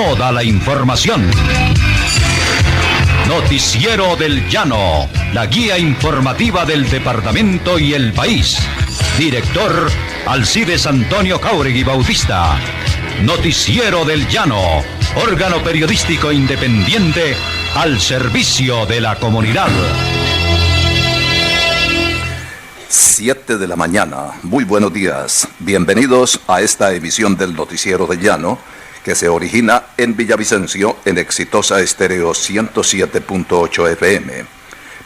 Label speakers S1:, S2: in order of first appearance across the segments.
S1: toda la información. Noticiero del Llano, la guía informativa del departamento y el país. Director Alcides Antonio Jáuregui Bautista. Noticiero del Llano, órgano periodístico independiente al servicio de la comunidad.
S2: 7 de la mañana, muy buenos días. Bienvenidos a esta emisión del Noticiero del Llano, que se origina en Villavicencio en Exitosa Estéreo 107.8 FM,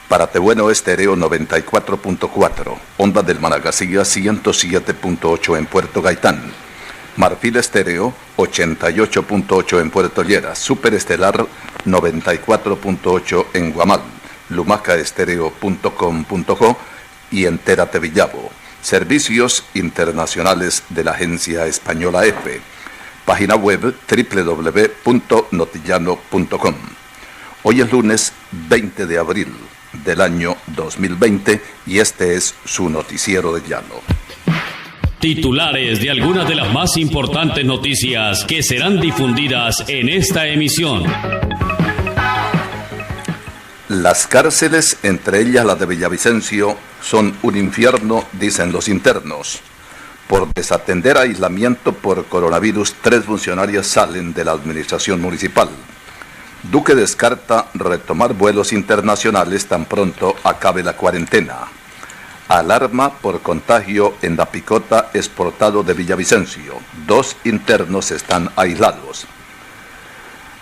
S2: Paratebueno Estéreo 94.4, Onda del Managasilla 107.8 en Puerto Gaitán, Marfil Estéreo 88.8 en Puerto Lleras, Superestelar 94.8 en Guamal, lumacaestereo.com.co y Entérate Villavo. Servicios internacionales de la agencia española EFE. Página web www.notillano.com. Hoy es lunes 20 de abril del año 2020 y este es su Noticiero del Llano.
S3: Titulares de algunas de las más importantes noticias que serán difundidas en esta emisión.
S2: Las cárceles, entre ellas la de Villavicencio, son un infierno, dicen los internos. Por desatender aislamiento por coronavirus, 3 funcionarias salen de la administración municipal. Duque descarta retomar vuelos internacionales tan pronto acabe la cuarentena. Alarma por contagio en la picota exportado de Villavicencio. 2 internos están aislados.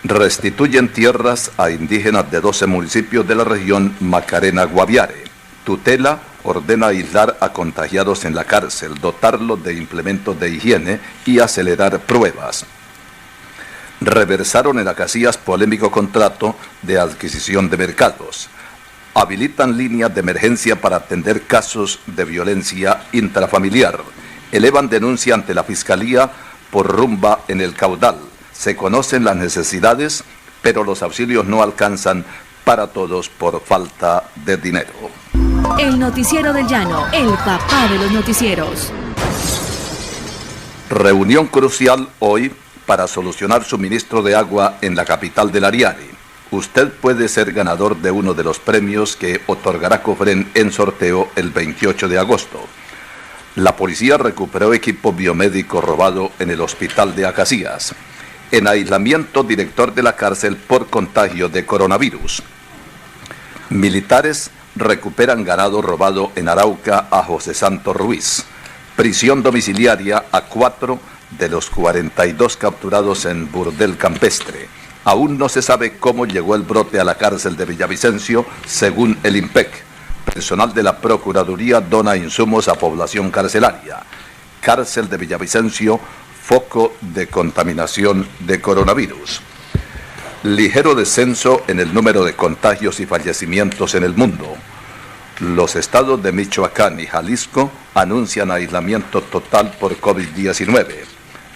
S2: Restituyen tierras a indígenas de 12 municipios de la región Macarena-Guaviare. Tutela ordena aislar a contagiados en la cárcel, dotarlos de implementos de higiene y acelerar pruebas. Reversaron en Acacias polémico contrato de adquisición de mercados. Habilitan líneas de emergencia para atender casos de violencia intrafamiliar. Elevan denuncia ante la Fiscalía por rumba en el caudal. Se conocen las necesidades, pero los auxilios no alcanzan para todos por falta de dinero.
S4: El Noticiero del Llano, el papá de los noticieros.
S2: Reunión crucial hoy para solucionar suministro de agua en la capital del Ariari. Usted puede ser ganador de uno de los premios que otorgará Cofren en sorteo el 28 de agosto. La policía recuperó equipo biomédico robado en el hospital de Acacias. En aislamiento, director de la cárcel por contagio de coronavirus. Militares recuperan ganado robado en Arauca a José Santos Ruiz. Prisión domiciliaria a 4 de los 42 capturados en Burdel Campestre. Aún no se sabe cómo llegó el brote a la cárcel de Villavicencio, según el IMPEC. Personal de la Procuraduría dona insumos a población carcelaria. Cárcel de Villavicencio, foco de contaminación de coronavirus. Ligero descenso en el número de contagios y fallecimientos en el mundo. Los estados de Michoacán y Jalisco anuncian aislamiento total por COVID-19.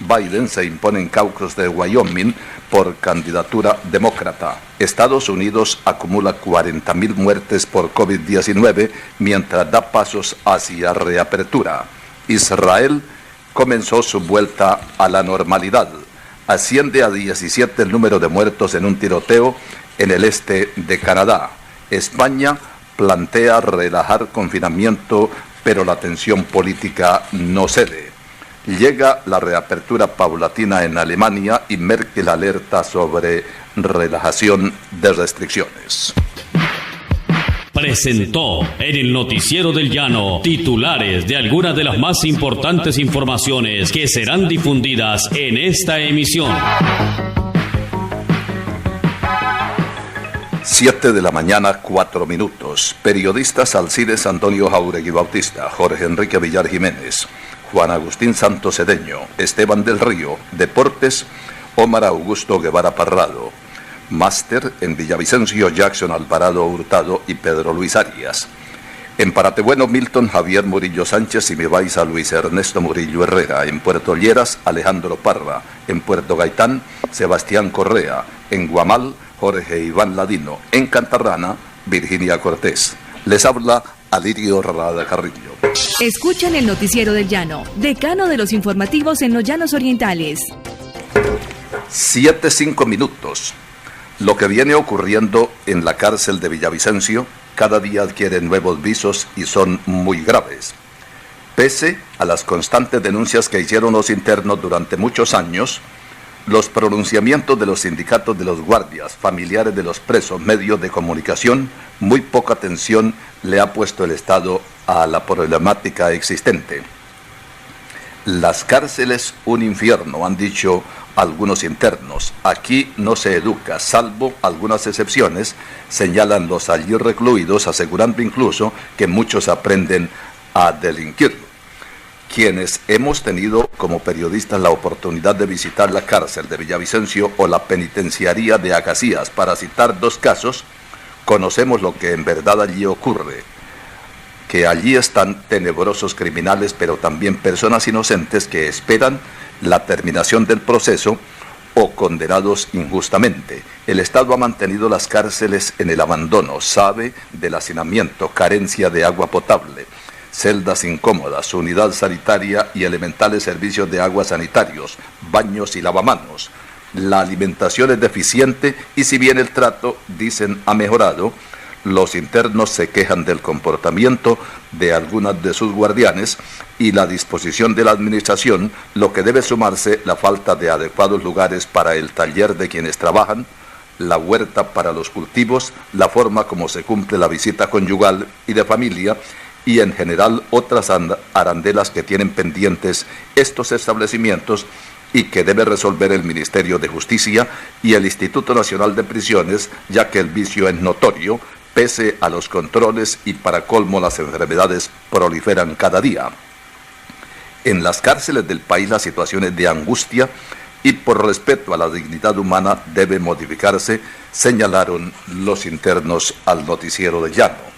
S2: Biden se impone en caucus de Wyoming por candidatura demócrata. Estados Unidos acumula 40.000 muertes por COVID-19 mientras da pasos hacia reapertura. Israel comenzó su vuelta a la normalidad. Asciende a 17 el número de muertos en un tiroteo en el este de Canadá. España plantea relajar confinamiento, pero la tensión política no cede. Llega la reapertura paulatina en Alemania y Merkel alerta sobre relajación de restricciones.
S3: Presentó en el Noticiero del Llano titulares de algunas de las más importantes informaciones que serán difundidas en esta emisión.
S2: 7 de la mañana, 4 minutos. Periodistas Alcides Antonio Jáuregui Bautista, Jorge Enrique Villar Jiménez, Juan Agustín Santos Cedeño, Esteban del Río. Deportes, Omar Augusto Guevara Parrado. Máster en Villavicencio, Jackson Alvarado Hurtado y Pedro Luis Arias. En Paratebueno, Milton Javier Murillo Sánchez y Mibaiza Luis Ernesto Murillo Herrera. En Puerto Lleras, Alejandro Parra. En Puerto Gaitán, Sebastián Correa. En Guamal, Jorge Iván Ladino. En Cantarrana, Virginia Cortés. Les habla Alirio Rada Carrillo.
S4: Escuchan el Noticiero del Llano, decano de los informativos en los Llanos Orientales.
S2: 7:05. Lo que viene ocurriendo en la cárcel de Villavicencio cada día adquiere nuevos visos y son muy graves. Pese a las constantes denuncias que hicieron los internos durante muchos años, los pronunciamientos de los sindicatos de los guardias, familiares de los presos, medios de comunicación, muy poca atención le ha puesto el Estado a la problemática existente. Las cárceles un infierno, han dicho algunos internos. Aquí no se educa, salvo algunas excepciones, señalan los allí recluidos, asegurando incluso que muchos aprenden a delinquir. Quienes hemos tenido como periodistas la oportunidad de visitar la cárcel de Villavicencio o la penitenciaría de Acacías, para citar dos casos, conocemos lo que en verdad allí ocurre, que allí están tenebrosos criminales, pero también personas inocentes que esperan la terminación del proceso o condenados injustamente. El Estado ha mantenido las cárceles en el abandono, sabe del hacinamiento, carencia de agua potable, celdas incómodas, unidad sanitaria y elementales servicios de agua sanitarios, baños y lavamanos. La alimentación es deficiente y si bien el trato, dicen, ha mejorado, los internos se quejan del comportamiento de algunas de sus guardianes y la disposición de la administración, lo que debe sumarse la falta de adecuados lugares para el taller de quienes trabajan, la huerta para los cultivos, la forma como se cumple la visita conyugal y de familia y en general otras arandelas que tienen pendientes estos establecimientos y que debe resolver el Ministerio de Justicia y el Instituto Nacional de Prisiones, ya que el vicio es notorio, pese a los controles y para colmo las enfermedades proliferan cada día. En las cárceles del país la situación es de angustia y por respeto a la dignidad humana debe modificarse, señalaron los internos al noticiero de Llano.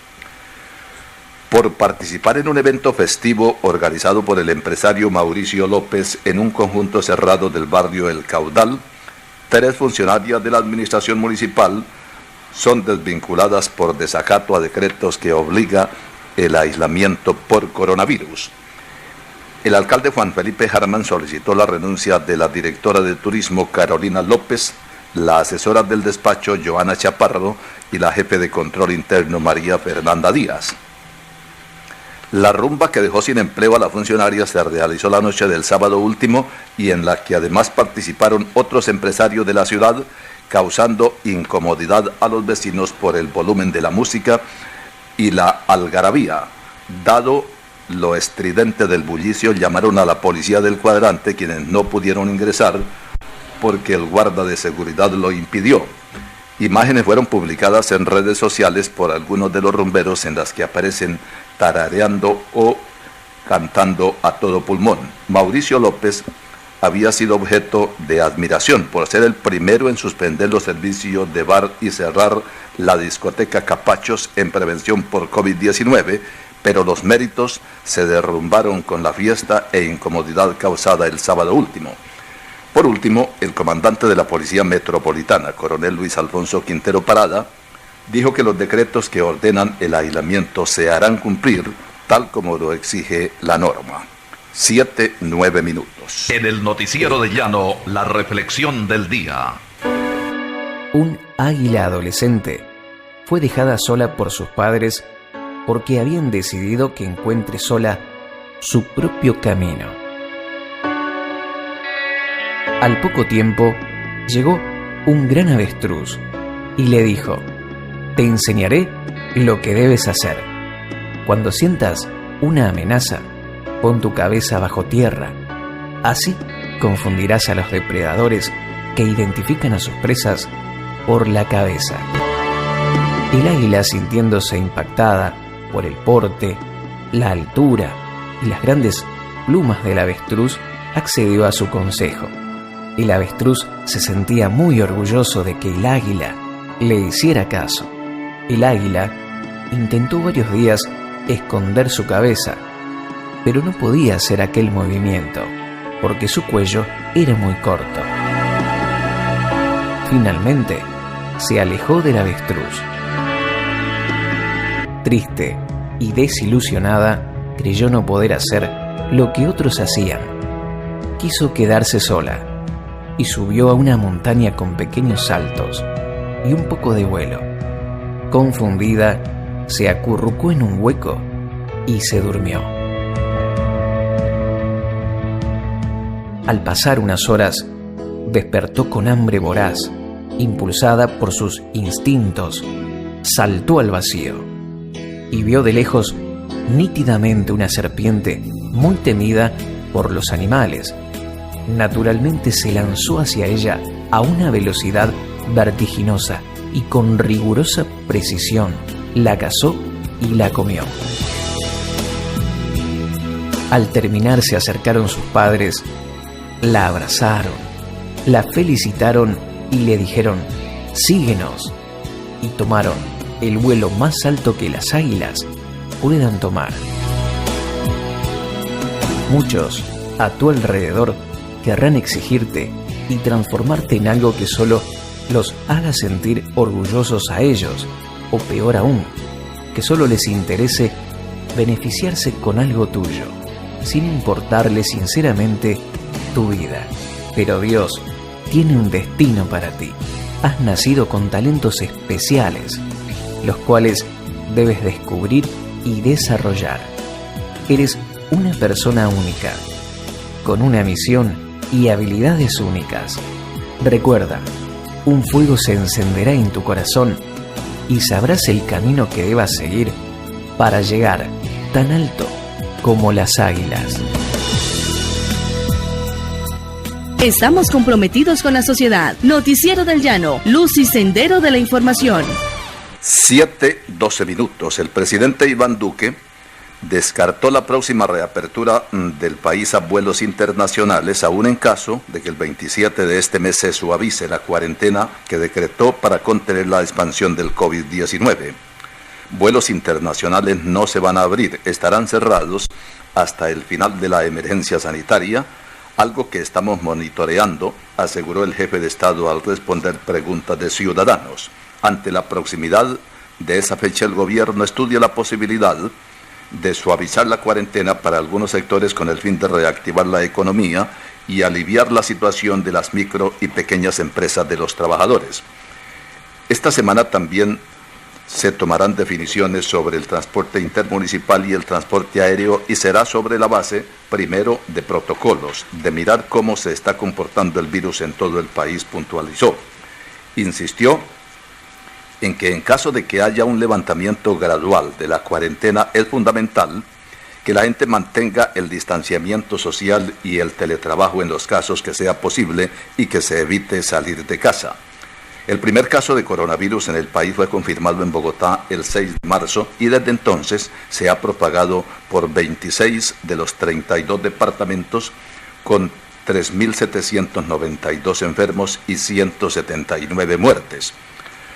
S2: Por participar en un evento festivo organizado por el empresario Mauricio López en un conjunto cerrado del barrio El Caudal, 3 funcionarias de la administración municipal son desvinculadas por desacato a decretos que obliga el aislamiento por coronavirus. El alcalde Juan Felipe Harman solicitó la renuncia de la directora de turismo Carolina López, la asesora del despacho Joana Chaparro y la jefe de control interno María Fernanda Díaz. La rumba que dejó sin empleo a la funcionaria se realizó la noche del sábado último y en la que además participaron otros empresarios de la ciudad, causando incomodidad a los vecinos por el volumen de la música y la algarabía. Dado lo estridente del bullicio, llamaron a la policía del cuadrante, quienes no pudieron ingresar porque el guarda de seguridad lo impidió. Imágenes fueron publicadas en redes sociales por algunos de los rumberos en las que aparecen tarareando o cantando a todo pulmón. Mauricio López había sido objeto de admiración por ser el primero en suspender los servicios de bar y cerrar la discoteca Capachos en prevención por COVID-19, pero los méritos se derrumbaron con la fiesta e incomodidad causada el sábado último. Por último, el comandante de la Policía Metropolitana, coronel Luis Alfonso Quintero Parada, dijo que los decretos que ordenan el aislamiento se harán cumplir tal como lo exige la norma. 7:09.
S1: En el noticiero de Llano, la reflexión del día.
S5: Un águila adolescente fue dejada sola por sus padres porque habían decidido que encuentre sola su propio camino. Al poco tiempo llegó un gran avestruz y le dijo: «Te enseñaré lo que debes hacer. Cuando sientas una amenaza, pon tu cabeza bajo tierra. Así confundirás a los depredadores que identifican a sus presas por la cabeza». El águila, sintiéndose impactada por el porte, la altura y las grandes plumas del avestruz, accedió a su consejo. El avestruz se sentía muy orgulloso de que el águila le hiciera caso. El águila intentó varios días esconder su cabeza, pero no podía hacer aquel movimiento, porque su cuello era muy corto. Finalmente, se alejó del avestruz. Triste y desilusionada, creyó no poder hacer lo que otros hacían. Quiso quedarse sola y subió a una montaña con pequeños saltos y un poco de vuelo. Confundida, se acurrucó en un hueco y se durmió. Al pasar unas horas, despertó con hambre voraz. Impulsada por sus instintos, saltó al vacío y vio de lejos nítidamente una serpiente muy temida por los animales. Naturalmente se lanzó hacia ella a una velocidad vertiginosa y con rigurosa precisión la cazó y la comió. Al terminar se acercaron sus padres, la abrazaron, la felicitaron y le dijeron: síguenos, y tomaron el vuelo más alto que las águilas puedan tomar. Muchos a tu alrededor querrán exigirte y transformarte en algo que solo los haga sentir orgullosos a ellos, o peor aún, que solo les interese beneficiarse con algo tuyo, sin importarles sinceramente tu vida. Pero Dios tiene un destino para ti. Has nacido con talentos especiales, los cuales debes descubrir y desarrollar. Eres una persona única, con una misión y habilidades únicas. Recuerda, un fuego se encenderá en tu corazón y sabrás el camino que debas seguir para llegar tan alto como las águilas.
S4: Estamos comprometidos con la sociedad. Noticiero del Llano, luz y sendero de la información.
S2: 7:12 minutos. El presidente Iván Duque descartó la próxima reapertura del país a vuelos internacionales, aún en caso de que el 27 de este mes se suavice la cuarentena que decretó para contener la expansión del COVID-19. Vuelos internacionales no se van a abrir, estarán cerrados hasta el final de la emergencia sanitaria, algo que estamos monitoreando, aseguró el jefe de Estado al responder preguntas de ciudadanos. Ante la proximidad de esa fecha, el gobierno estudia la posibilidad de suavizar la cuarentena para algunos sectores con el fin de reactivar la economía y aliviar la situación de las micro y pequeñas empresas de los trabajadores. Esta semana también se tomarán definiciones sobre el transporte intermunicipal y el transporte aéreo, y será sobre la base, primero, de protocolos, de mirar cómo se está comportando el virus en todo el país, puntualizó. Insistió en que en caso de que haya un levantamiento gradual de la cuarentena, es fundamental que la gente mantenga el distanciamiento social y el teletrabajo en los casos que sea posible y que se evite salir de casa. El primer caso de coronavirus en el país fue confirmado en Bogotá el 6 de marzo y desde entonces se ha propagado por 26 de los 32 departamentos con 3.792 enfermos y 179 muertes.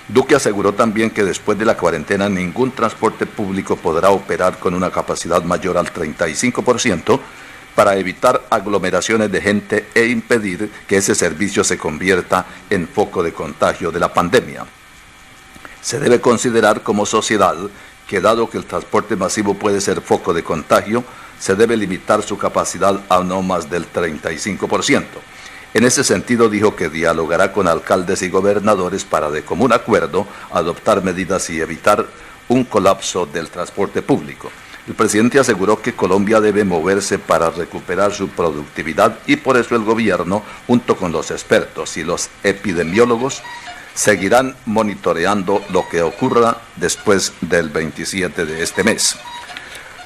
S2: Duque aseguró también que después de la cuarentena ningún transporte público podrá operar con una capacidad mayor al 35% para evitar aglomeraciones de gente e impedir que ese servicio se convierta en foco de contagio de la pandemia. Se debe considerar como sociedad que, dado que el transporte masivo puede ser foco de contagio, se debe limitar su capacidad a no más del 35%. En ese sentido, dijo que dialogará con alcaldes y gobernadores para, de común acuerdo, adoptar medidas y evitar un colapso del transporte público. El presidente aseguró que Colombia debe moverse para recuperar su productividad y por eso el gobierno, junto con los expertos y los epidemiólogos, seguirán monitoreando lo que ocurra después del 27 de este mes.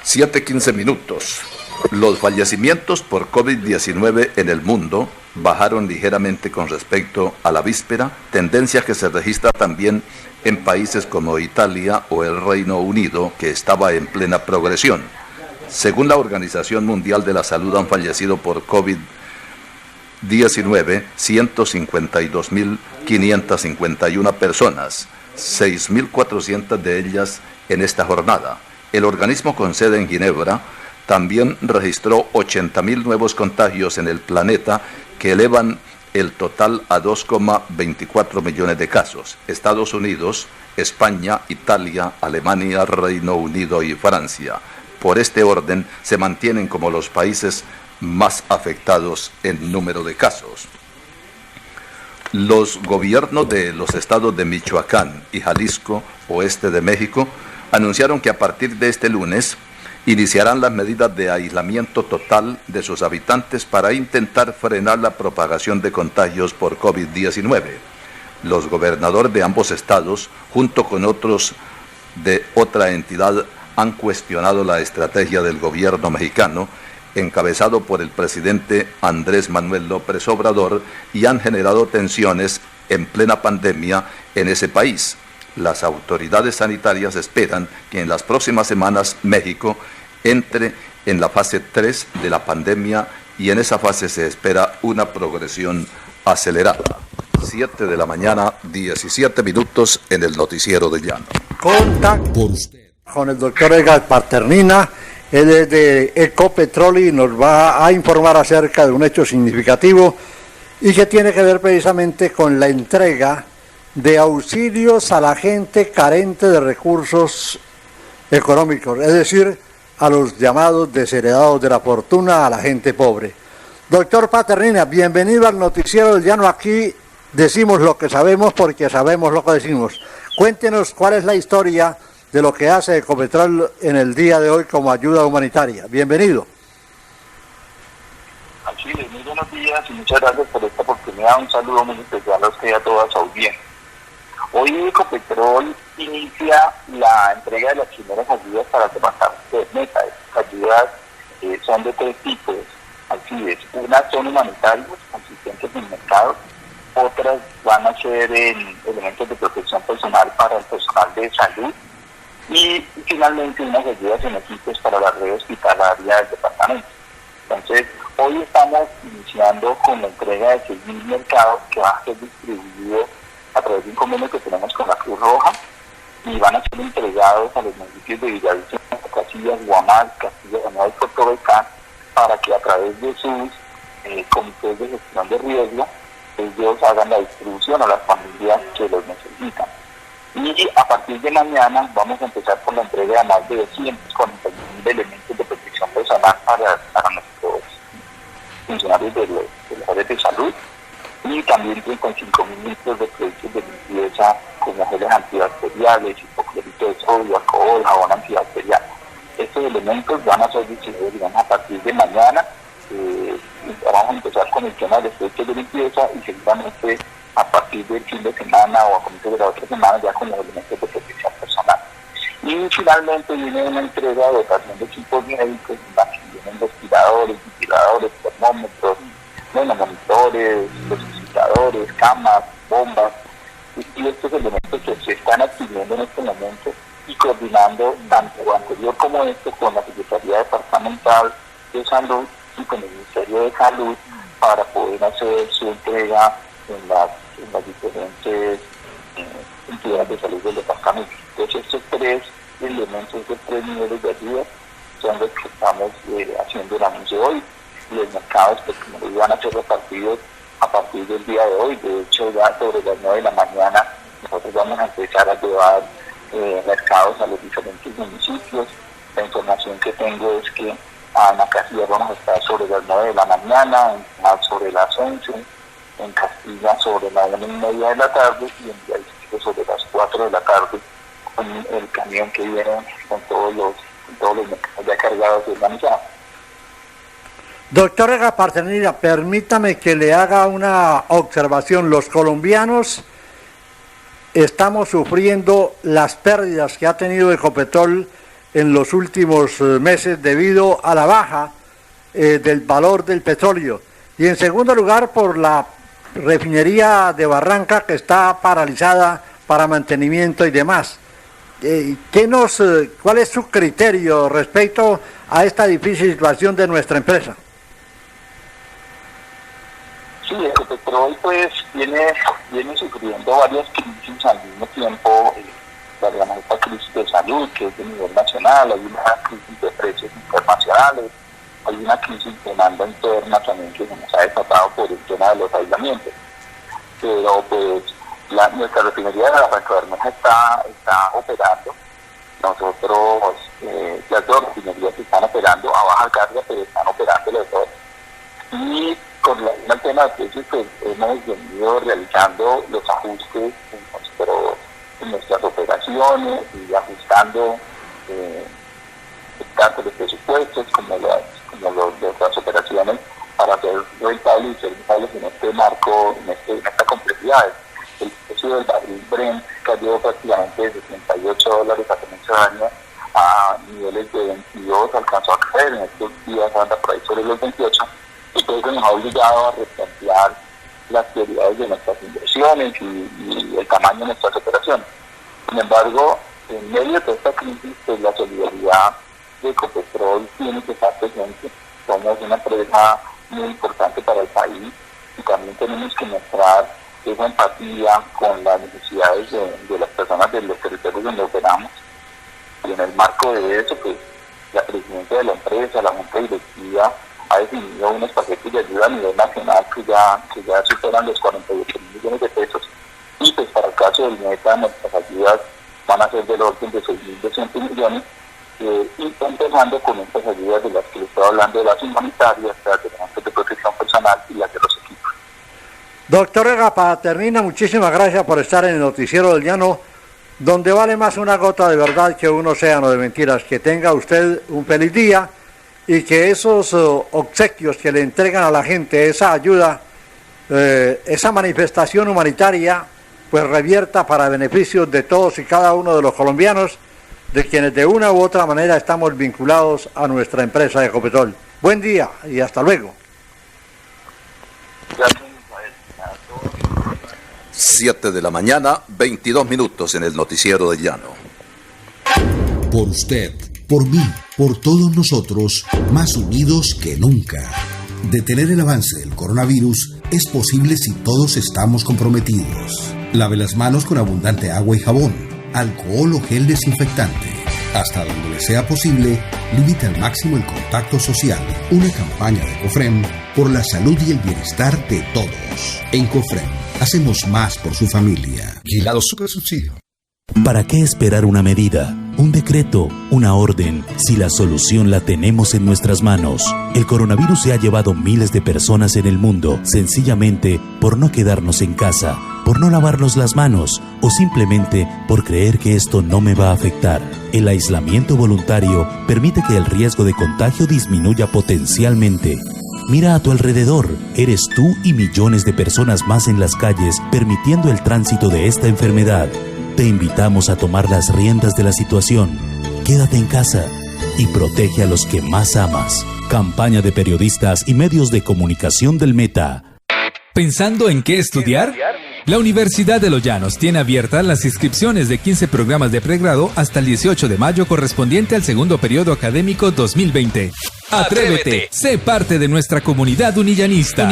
S2: 7:15 minutos. Los fallecimientos por COVID-19 en el mundo bajaron ligeramente con respecto a la víspera, tendencia que se registra también en países como Italia o el Reino Unido, que estaba en plena progresión. Según la Organización Mundial de la Salud, han fallecido por COVID-19 152.551 personas, 6.400 de ellas en esta jornada. El organismo con sede en Ginebra también registró 80.000 nuevos contagios en el planeta, que elevan el total a 2,24 millones de casos. Estados Unidos, España, Italia, Alemania, Reino Unido y Francia, por este orden, se mantienen como los países más afectados en número de casos. Los gobiernos de los estados de Michoacán y Jalisco, oeste de México, anunciaron que a partir de este lunes iniciarán las medidas de aislamiento total de sus habitantes para intentar frenar la propagación de contagios por COVID-19. Los gobernadores de ambos estados, junto con otros de otra entidad, han cuestionado la estrategia del gobierno mexicano, encabezado por el presidente Andrés Manuel López Obrador, y han generado tensiones en plena pandemia en ese país. Las autoridades sanitarias esperan que en las próximas semanas México entre en la fase 3 de la pandemia y en esa fase se espera una progresión acelerada. 7 de la mañana, 17 minutos en el Noticiero del Llano.
S6: Contacto con el doctor Edgar Paternina. Él es de Ecopetrol y nos va a informar acerca de un hecho significativo y que tiene que ver precisamente con la entrega de auxilios a la gente carente de recursos económicos, es decir, a los llamados desheredados de la fortuna, a la gente pobre. Doctor Paternina, bienvenido al Noticiero del Llano. Aquí decimos lo que sabemos porque sabemos lo que decimos. Cuéntenos cuál es la historia de lo que hace Ecopetrol en el día de hoy como ayuda humanitaria. Bienvenido.
S7: Chile, muy buenos días y muchas gracias por esta oportunidad. Un saludo muy especial a usted y a toda su audiencia. Hoy Ecopetrol inicia la entrega de las primeras ayudas para el departamento de Meta. Estas ayudas son de 3 tipos. Así es, unas son humanitarias, consistentes en mercado, otras van a ser en elementos de protección personal para el personal de salud, y finalmente unas ayudas en equipos para la red hospitalaria del departamento. Entonces, hoy estamos iniciando con la entrega de 6.000 mercados que van a ser distribuidos a través de un convenio que tenemos con la Cruz Roja y van a ser entregados a los municipios de Villavicencio, Casillas, Guamal, Castilla la Nueva y Puerto Beltrán, para que a través de sus comités de gestión de riesgo ellos hagan la distribución a las familias que los necesitan. Y a partir de mañana vamos a empezar con la entrega de más de 240.000 elementos de protección personal para nuestros funcionarios de las áreas de salud, y también con 5.000 litros de productos de limpieza como geles antibacteriales, hipoclorito de sodio, alcohol, jabón antibacterial. Estos elementos van a ser distribuidos, digamos, a partir de mañana. Vamos a empezar con el tema de los productos de limpieza y seguramente a partir del fin de semana o a comienzos de la otra semana ya con los elementos de protección personal. Y finalmente viene una entrega de dotación de equipos médicos, en la que vienen respiradores, ventiladores, termómetros, monitores, resucitadores, camas, bombas, y estos elementos que se están adquiriendo en este momento y coordinando tanto anterior como esto con la Secretaría Departamental de Salud y con el Ministerio de Salud para poder hacer su entrega en las diferentes entidades de salud del departamento. Entonces estos 3 elementos, estos 3 niveles de ayuda son los que estamos haciendo el anuncio hoy. Los mercados, pues, como les van a ser repartidos a partir del día de hoy. De hecho, ya sobre las 9 de la mañana nosotros vamos a empezar a llevar mercados a los diferentes municipios. La información que tengo es que en Castilla vamos a estar sobre las 9 de la mañana, en Mal sobre las 11, en Castilla sobre las 1:30 de la tarde y en Villavicencio sobre las 4 de la tarde, con el camión que viene con todos los mercados ya cargados y organizados.
S6: Doctor Edgar Paternina, permítame que le haga una observación. Los colombianos estamos sufriendo las pérdidas que ha tenido Ecopetrol en los últimos meses debido a la baja del valor del petróleo. Y en segundo lugar, por la refinería de Barranca, que está paralizada para mantenimiento y demás. ¿Cuál es su criterio respecto a esta difícil situación de nuestra empresa?
S7: Sí, Ecopetrol pues viene sufriendo varias crisis al mismo tiempo. Esta crisis de salud, que es de nivel nacional, hay una crisis de precios internacionales, hay una crisis de demanda interna también que se nos ha desatado por el tema de los aislamientos. Pero pues nuestra refinería de Barranca Bermeja está operando. Nosotros, las 2 refinerías están operando a baja carga, pero están operando las 2. Y Con relación al tema de precios, pues hemos venido realizando los ajustes en nuestras operaciones y ajustando tanto los presupuestos como las operaciones para ser rentables y ser rentables en este marco, en esta complejidad. El precio del barril Brent cayó prácticamente de $78 hace muchos años a niveles de 22, alcanzó a caer en estos días, anda por ahí sobre los 28, y todo eso nos ha obligado a replantear las prioridades de nuestras inversiones y el tamaño de nuestras operaciones. Sin embargo, en medio de toda esta crisis, pues la solidaridad de Ecopetrol tiene que estar presente. Somos una empresa muy importante para el país y también tenemos que mostrar esa empatía con las necesidades de las personas de los territorios donde operamos. Y en el marco de eso, pues la presidenta de la empresa, la junta directiva, ha definido unos paquetes de ayuda a nivel nacional que ya superan los 48 millones de pesos. Y pues para el caso del Meta, nuestras ayudas van a ser del orden de 6.200 millones. Y empezando con estas ayudas de las que les estoy hablando, de las humanitarias, las de protección personal y las de los equipos.
S6: Doctor Edgar Paternina, muchísimas gracias por estar en el Noticiero del Llano, donde vale más una gota de verdad que un océano de mentiras. Que tenga usted un feliz día y que esos obsequios que le entregan a la gente, esa ayuda, esa manifestación humanitaria, pues revierta para beneficio de todos y cada uno de los colombianos, de quienes de una u otra manera estamos vinculados a nuestra empresa Ecopetrol. Buen día y hasta luego.
S2: 7 de la mañana, 22 minutos en el Noticiero del Llano.
S8: Por usted, por mí, por todos nosotros, más unidos que nunca. Detener el avance del coronavirus es posible si todos estamos comprometidos. Lave las manos con abundante agua y jabón, alcohol o gel desinfectante. Hasta donde le sea posible, limite al máximo el contacto social. Una campaña de COFREM por la salud y el bienestar de todos. En COFREM, hacemos más por su familia. Vigilado Supersubsidio.
S9: ¿Para qué esperar una medida, un decreto, una orden, si la solución la tenemos en nuestras manos? El coronavirus se ha llevado miles de personas en el mundo, sencillamente por no quedarnos en casa, por no lavarnos las manos o simplemente por creer que esto no me va a afectar. El aislamiento voluntario permite que el riesgo de contagio disminuya potencialmente. Mira a tu alrededor, eres tú y millones de personas más en las calles permitiendo el tránsito de esta enfermedad. Te invitamos a tomar las riendas de la situación. Quédate en casa y protege a los que más amas. Campaña de periodistas y medios de comunicación del Meta.
S10: ¿Pensando en qué estudiar? La Universidad de Los Llanos tiene abiertas las inscripciones de 15 programas de pregrado hasta el 18 de mayo correspondiente al segundo periodo académico 2020. Atrévete, sé parte de nuestra comunidad unillanista.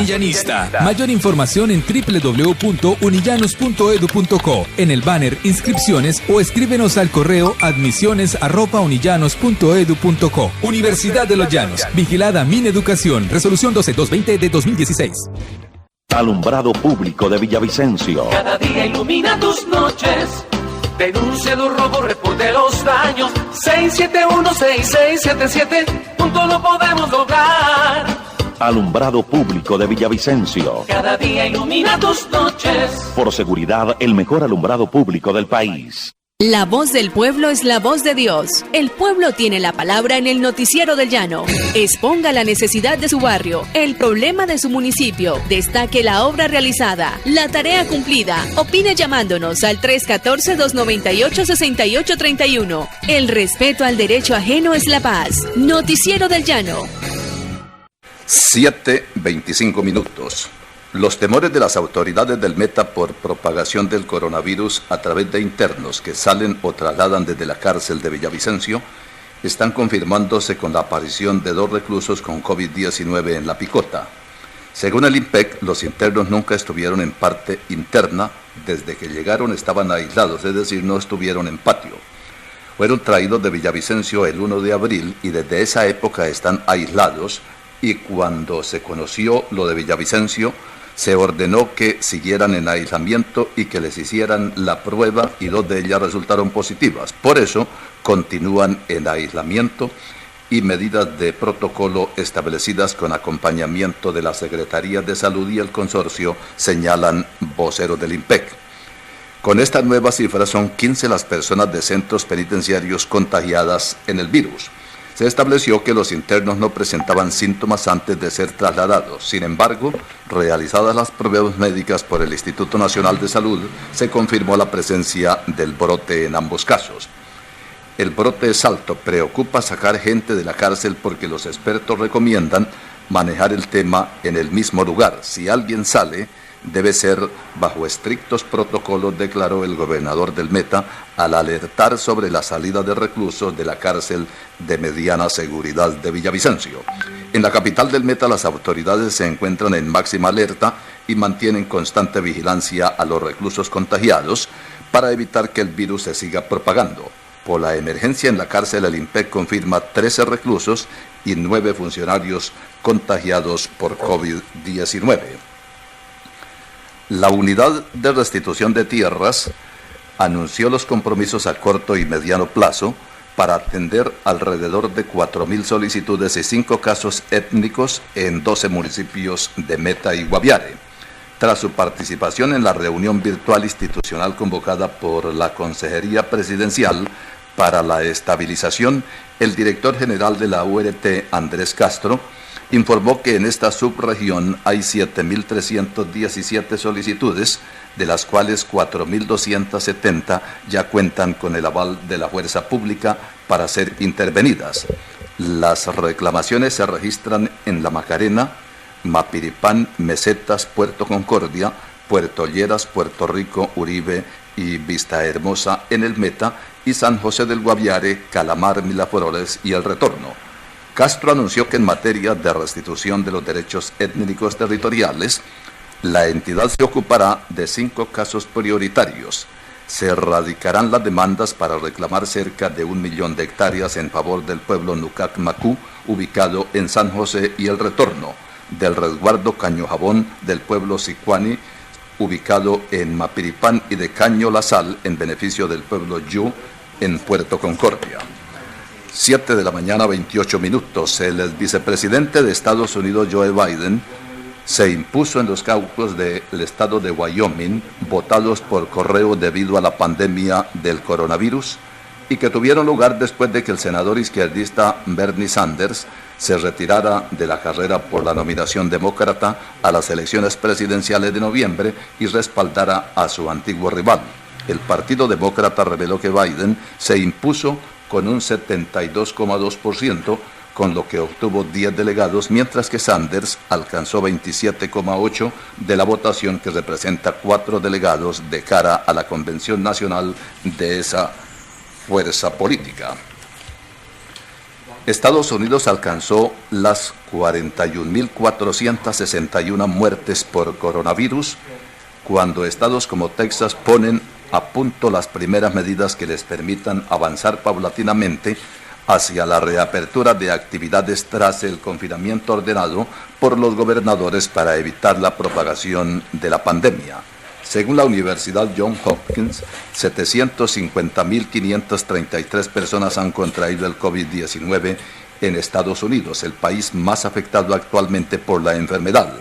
S10: Mayor información en www.unillanos.edu.co, en el banner Inscripciones o escríbenos al correo admisiones@unillanos.edu.co. Universidad de Los Llanos, vigilada Mineducación, resolución 12220 de 2016.
S1: Alumbrado Público de Villavicencio.
S11: Cada día ilumina tus noches. Denuncia los robos, reporte los daños. 671-6677. Juntos lo podemos lograr.
S1: Alumbrado Público de Villavicencio.
S11: Cada día ilumina tus noches.
S1: Por seguridad, el mejor alumbrado público del país.
S4: La voz del pueblo es la voz de Dios. El pueblo tiene la palabra en el Noticiero del Llano. Exponga la necesidad de su barrio, el problema de su municipio, destaque la obra realizada, la tarea cumplida. Opine llamándonos al 314-298-6831. El respeto al derecho ajeno es la paz. Noticiero del Llano.
S2: 7:25 minutos. Los temores de las autoridades del Meta por propagación del coronavirus a través de internos que salen o trasladan desde la cárcel de Villavicencio están confirmándose con la aparición de 2 reclusos con COVID-19 en La Picota. Según el INPEC, los internos nunca estuvieron en parte interna, desde que llegaron estaban aislados, es decir, no estuvieron en patio. Fueron traídos de Villavicencio el 1 de abril y desde esa época están aislados, y cuando se conoció lo de Villavicencio, se ordenó que siguieran en aislamiento y que les hicieran la prueba y 2 de ellas resultaron positivas. Por eso continúan en aislamiento y medidas de protocolo establecidas con acompañamiento de la Secretaría de Salud y el consorcio, señalan voceros del INPEC. Con esta nueva cifra son 15 las personas de centros penitenciarios contagiadas en el virus. Se estableció que los internos no presentaban síntomas antes de ser trasladados. Sin embargo, realizadas las pruebas médicas por el Instituto Nacional de Salud, se confirmó la presencia del brote en ambos casos. El brote es alto, preocupa sacar gente de la cárcel porque los expertos recomiendan manejar el tema en el mismo lugar. Si alguien sale, debe ser bajo estrictos protocolos, declaró el gobernador del Meta al alertar sobre la salida de reclusos de la cárcel de mediana seguridad de Villavicencio. En la capital del Meta, las autoridades se encuentran en máxima alerta y mantienen constante vigilancia a los reclusos contagiados para evitar que el virus se siga propagando. Por la emergencia en la cárcel, el INPEC confirma 13 reclusos y 9 funcionarios contagiados por COVID-19. La Unidad de Restitución de Tierras anunció los compromisos a corto y mediano plazo para atender alrededor de 4.000 solicitudes y 5 casos étnicos en 12 municipios de Meta y Guaviare. Tras su participación en la reunión virtual institucional convocada por la Consejería Presidencial para la Estabilización, el director general de la URT, Andrés Castro, informó que en esta subregión hay 7.317 solicitudes, de las cuales 4.270 ya cuentan con el aval de la fuerza pública para ser intervenidas. Las reclamaciones se registran en La Macarena, Mapiripán, Mesetas, Puerto Concordia, Puerto Lleras, Puerto Rico, Uribe y Vista Hermosa en el Meta, y San José del Guaviare, Calamar, Miraflores y El Retorno. Castro anunció que en materia de restitución de los derechos étnicos territoriales, la entidad se ocupará de 5 casos prioritarios. Se radicarán las demandas para reclamar cerca de 1 millón de hectáreas en favor del pueblo Nucac Macú, ubicado en San José y El Retorno, del resguardo Caño Jabón del pueblo Sicuani, ubicado en Mapiripán, y de Caño La Sal, en beneficio del pueblo Yu, en Puerto Concordia. 7 de la mañana, 28 minutos. El vicepresidente de Estados Unidos, Joe Biden, se impuso en los caucus del estado de Wyoming, votados por correo debido a la pandemia del coronavirus, y que tuvieron lugar después de que el senador izquierdista Bernie Sanders se retirara de la carrera por la nominación demócrata a las elecciones presidenciales de noviembre y respaldara a su antiguo rival. El Partido Demócrata reveló que Biden se impuso con un 72,2%, con lo que obtuvo 10 delegados, mientras que Sanders alcanzó 27,8% de la votación, que representa 4 delegados de cara a la convención nacional de esa fuerza política. Estados Unidos alcanzó las 41.461 muertes por coronavirus, cuando estados como Texas ponen a punto las primeras medidas que les permitan avanzar paulatinamente hacia la reapertura de actividades tras el confinamiento ordenado por los gobernadores para evitar la propagación de la pandemia. Según la Universidad Johns Hopkins, 750.533 personas han contraído el COVID-19 en Estados Unidos, el país más afectado actualmente por la enfermedad.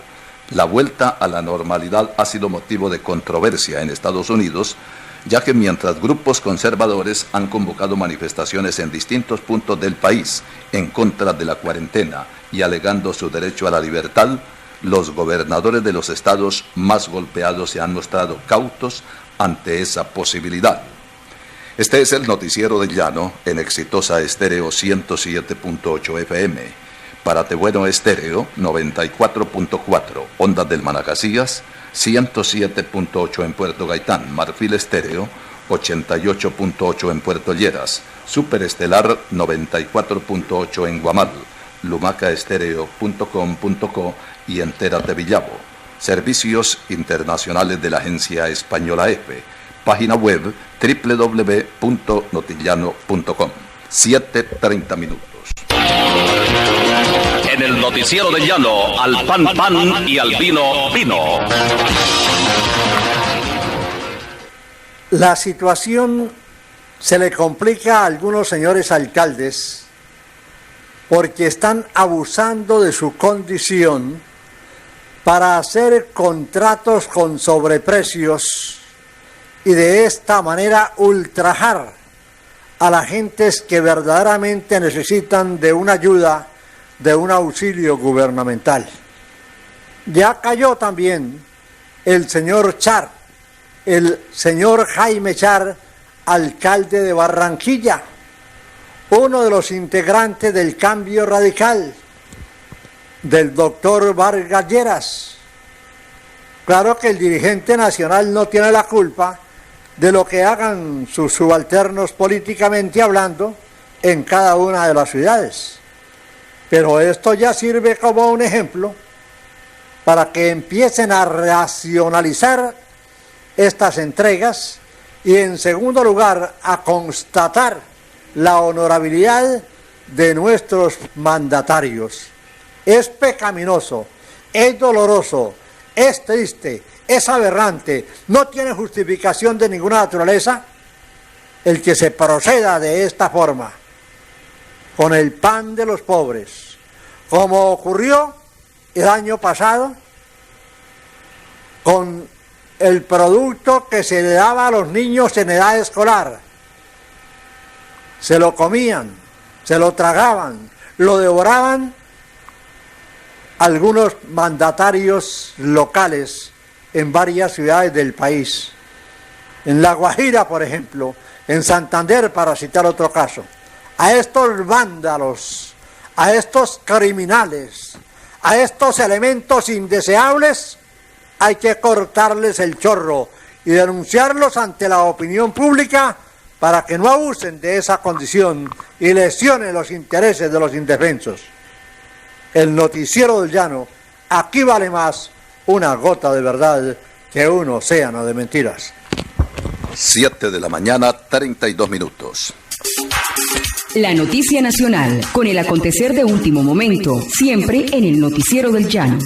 S2: La vuelta a la normalidad ha sido motivo de controversia en Estados Unidos, ya que mientras grupos conservadores han convocado manifestaciones en distintos puntos del país en contra de la cuarentena y alegando su derecho a la libertad, los gobernadores de los estados más golpeados se han mostrado cautos ante esa posibilidad. Este es el Noticiero del Llano en Exitosa Estéreo 107.8 FM. Para Tebueno Estéreo 94.4, Ondas del Manacacías 107.8 en Puerto Gaitán, Marfil Estéreo 88.8 en Puerto Lleras, Superestelar 94.8 en Guamal, lumacaestereo.com.co y Entérate Villavo. Servicios internacionales de la agencia española EFE. Página web www.notillano.com. 7:30 minutos.
S1: En el Noticiero del Llano, al pan pan y al vino vino.
S6: La situación se le complica a algunos señores alcaldes porque están abusando de su condición para hacer contratos con sobreprecios y de esta manera ultrajar a las gentes que verdaderamente necesitan de una ayuda, de un auxilio gubernamental. Ya cayó también el señor Char, el señor Jaime Char, alcalde de Barranquilla, uno de los integrantes del Cambio Radical, del doctor Vargas Lleras. Claro que el dirigente nacional no tiene la culpa de lo que hagan sus subalternos políticamente hablando en cada una de las ciudades. Pero esto ya sirve como un ejemplo para que empiecen a racionalizar estas entregas y en segundo lugar a constatar la honorabilidad de nuestros mandatarios. Es pecaminoso, es doloroso, es triste, es aberrante, no tiene justificación de ninguna naturaleza el que se proceda de esta forma con el pan de los pobres, como ocurrió el año pasado con el producto que se le daba a los niños en edad escolar. Se lo comían, se lo tragaban, lo devoraban algunos mandatarios locales en varias ciudades del país. En La Guajira, por ejemplo, en Santander, para citar otro caso. A estos vándalos, a estos criminales, a estos elementos indeseables, hay que cortarles el chorro y denunciarlos ante la opinión pública para que no abusen de esa condición y lesionen los intereses de los indefensos. El noticiero del llano, aquí vale más una gota de verdad que un océano de mentiras.
S2: 7 de la mañana, 32 minutos.
S12: La noticia nacional, con el acontecer de último momento, siempre en el noticiero del llano.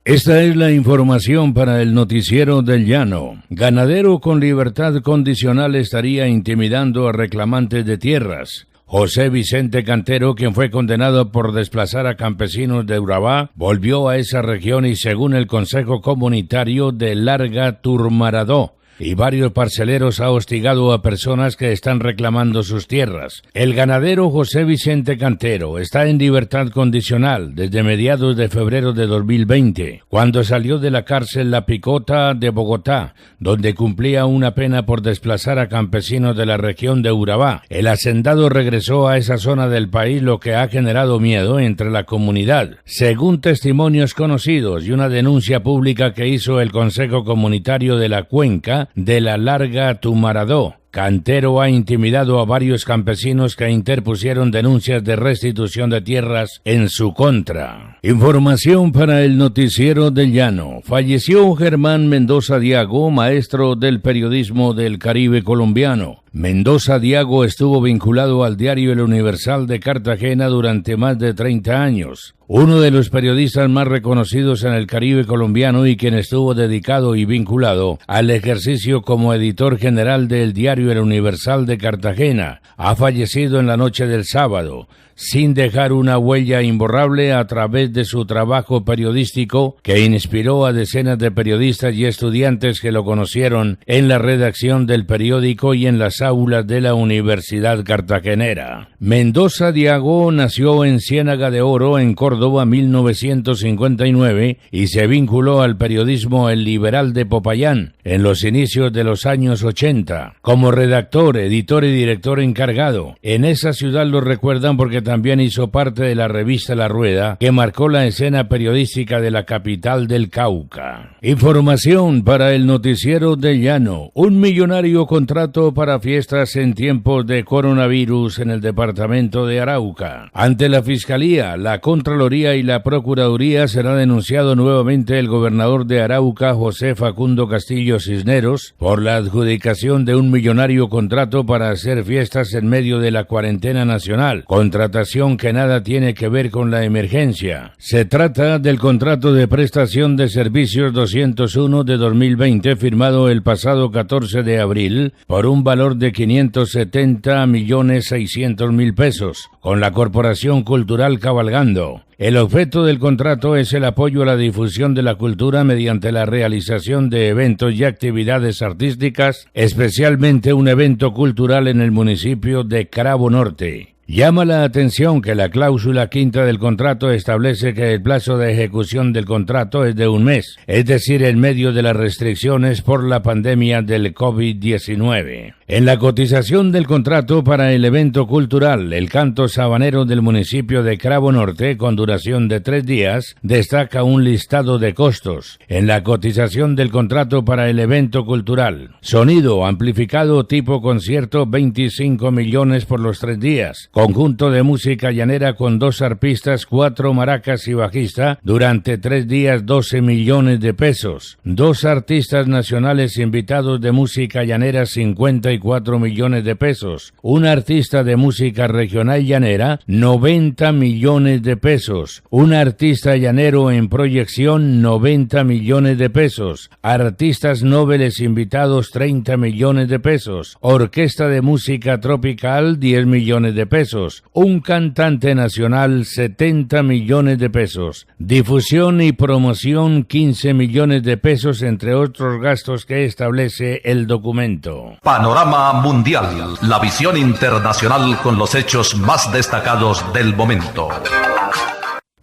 S13: Esta es la información para el noticiero del llano. Ganadero con libertad condicional estaría intimidando a reclamantes de tierras. José Vicente Cantero, quien fue condenado por desplazar a campesinos de Urabá, volvió a esa región y según el Consejo Comunitario de Larga Turmaradó, y varios parceleros ha hostigado a personas que están reclamando sus tierras. El ganadero José Vicente Cantero está en libertad condicional desde mediados de febrero de 2020, cuando salió de la cárcel La Picota de Bogotá, donde cumplía una pena por desplazar a campesinos de la región de Urabá. El hacendado regresó a esa zona del país, lo que ha generado miedo entre la comunidad. Según testimonios conocidos y una denuncia pública que hizo el Consejo Comunitario de la Cuenca de la Larga Turmaradó, Cantero ha intimidado a varios campesinos que interpusieron denuncias de restitución de tierras en su contra. Información para el noticiero del llano. Falleció Germán Mendoza Diago, maestro del periodismo del Caribe colombiano. Mendoza Diago estuvo vinculado al diario El Universal de Cartagena durante más de 30 años. Uno de los periodistas más reconocidos en el Caribe colombiano y quien estuvo dedicado y vinculado al ejercicio como editor general del diario El Universal de Cartagena, ha fallecido en la noche del sábado, sin dejar una huella imborrable a través de su trabajo periodístico que inspiró a decenas de periodistas y estudiantes que lo conocieron en la redacción del periódico y en las aulas de la Universidad Cartagenera. Mendoza Diago nació en Ciénaga de Oro, en Córdoba, 1959 y se vinculó al periodismo El Liberal de Popayán en los inicios de los años 80. Como redactor, editor y director encargado, en esa ciudad lo recuerdan porque también hizo parte de la revista La Rueda, que marcó la escena periodística de la capital del Cauca. Información para el noticiero del llano. Un millonario contrato para fiestas en tiempos de coronavirus en el departamento de Arauca. Ante la Fiscalía, la Contraloría y la Procuraduría será denunciado nuevamente el gobernador de Arauca, José Facundo Castillo Cisneros, por la adjudicación de un millonario contrato para hacer fiestas en medio de la cuarentena nacional. Contratación que nada tiene que ver con la emergencia. Se trata del contrato de prestación de servicios 201 de 2020 firmado el pasado 14 de abril por un valor de de 570.600.000 pesos, con la Corporación Cultural Cabalgando. El objeto del contrato es el apoyo a la difusión de la cultura mediante la realización de eventos y actividades artísticas, especialmente un evento cultural en el municipio de Cravo Norte. Llama la atención que la cláusula quinta del contrato establece que el plazo de ejecución del contrato es de 1 mes, es decir, en medio de las restricciones por la pandemia del COVID-19. En la cotización del contrato para el evento cultural El Canto Sabanero del municipio de Cravo Norte, con duración de 3 días, destaca un listado de costos. En la cotización del contrato para el evento cultural, sonido amplificado tipo concierto, 25 millones por los 3 días. Conjunto de música llanera con 2 arpistas, 4 maracas y bajista, durante 3 días, 12 millones de pesos. 2 artistas nacionales invitados de música llanera, 54 millones de pesos. Un artista de música regional llanera, 90 millones de pesos. Un artista llanero en proyección, 90 millones de pesos. Artistas nobles invitados, 30 millones de pesos. Orquesta de música tropical, 10 millones de pesos. Un cantante nacional, 70 millones de pesos. Difusión y promoción, 15 millones de pesos, entre otros gastos que establece el documento.
S2: Panorama mundial, la visión internacional con los hechos más destacados del momento.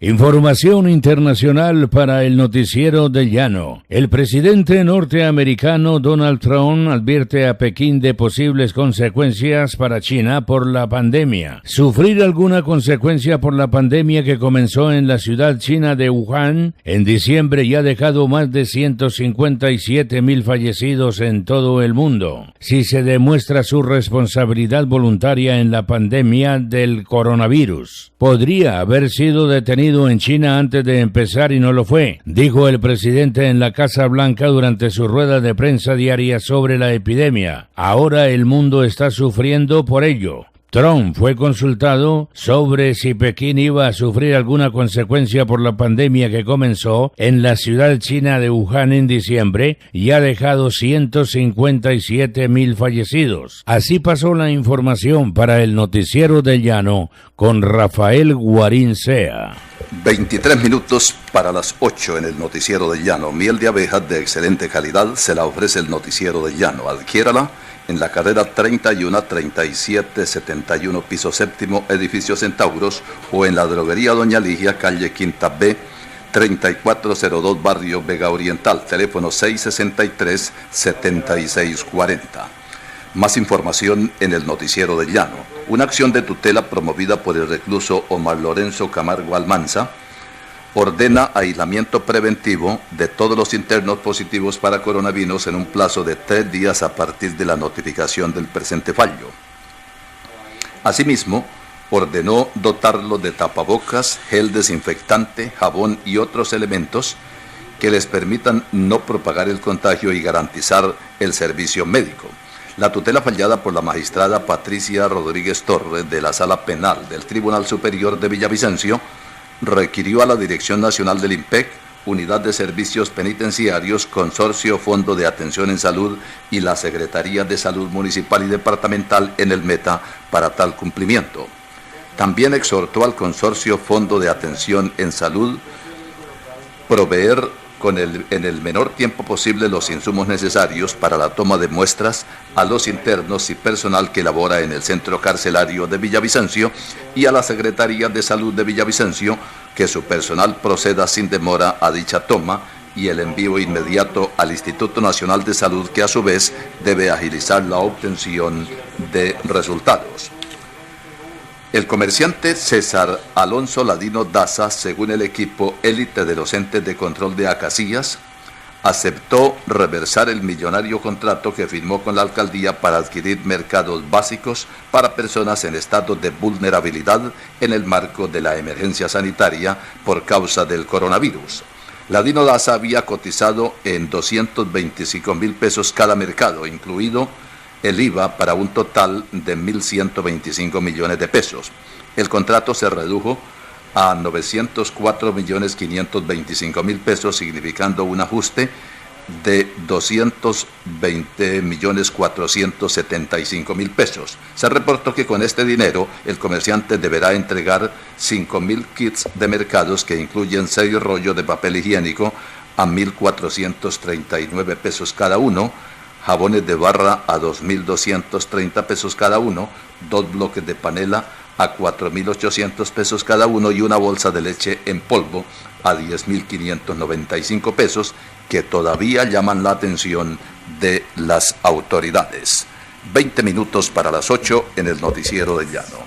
S13: Información internacional para el Noticiero del Llano. El presidente norteamericano Donald Trump advierte a Pekín de posibles consecuencias para China por la pandemia. Sufrir alguna consecuencia por la pandemia que comenzó en la ciudad china de Wuhan en diciembre y ha dejado más de 157.000 fallecidos en todo el mundo. Si se demuestra su responsabilidad voluntaria en la pandemia del coronavirus, podría haber sido detenido en China antes de empezar y no lo fue, dijo el presidente en la Casa Blanca durante su rueda de prensa diaria sobre la epidemia. Ahora el mundo está sufriendo por ello. Trump fue consultado sobre si Pekín iba a sufrir alguna consecuencia por la pandemia que comenzó en la ciudad china de Wuhan en diciembre y ha dejado 157.000 fallecidos. Así pasó la información para el Noticiero del Llano con Rafael Guarín Sea.
S2: 23 minutos para las 8 en el Noticiero del Llano. Miel de abejas de excelente calidad se la ofrece el Noticiero del Llano. Adquiérala en la carrera 31-37-71, piso séptimo, edificio Centauros, o en la droguería Doña Ligia, calle Quinta B, 3402, barrio Vega Oriental, teléfono 663-7640. Más información en el Noticiero del Llano. Una acción de tutela promovida por el recluso Omar Lorenzo Camargo Almanza ordena aislamiento preventivo de todos los internos positivos para coronavirus en un plazo de 3 días a partir de la notificación del presente fallo. Asimismo, ordenó dotarlo de tapabocas, gel desinfectante, jabón y otros elementos que les permitan no propagar el contagio y garantizar el servicio médico. La tutela fallada por la magistrada Patricia Rodríguez Torres de la Sala Penal del Tribunal Superior de Villavicencio requirió a la Dirección Nacional del IMPEC, Unidad de Servicios Penitenciarios, Consorcio Fondo de Atención en Salud y la Secretaría de Salud Municipal y Departamental en el Meta para tal cumplimiento. También exhortó al Consorcio Fondo de Atención en Salud proveer en el menor tiempo posible los insumos necesarios para la toma de muestras a los internos y personal que labora en el centro carcelario de Villavicencio y a la Secretaría de Salud de Villavicencio que su personal proceda sin demora a dicha toma y el envío inmediato al Instituto Nacional de Salud, que a su vez debe agilizar la obtención de resultados. El comerciante César Alonso Ladino Daza, según el equipo élite de los entes de control de Acacias, aceptó reversar el millonario contrato que firmó con la alcaldía para adquirir mercados básicos para personas en estado de vulnerabilidad en el marco de la emergencia sanitaria por causa del coronavirus. Ladino Daza había cotizado en 225.000 pesos cada mercado, incluido el IVA, para un total de 1.125 millones de pesos. El contrato se redujo a 904.525.000 pesos, significando un ajuste de 220.475.000 pesos. Se reportó que con este dinero el comerciante deberá entregar 5.000 kits de mercados que incluyen 6 rollos de papel higiénico a 1.439 pesos cada uno, jabones de barra a 2.230 pesos cada uno, 2 bloques de panela a 4.800 pesos cada uno y una bolsa de leche en polvo a 10.595 pesos, que todavía llaman la atención de las autoridades. 20 minutos para las 8 en el Noticiero del Llano.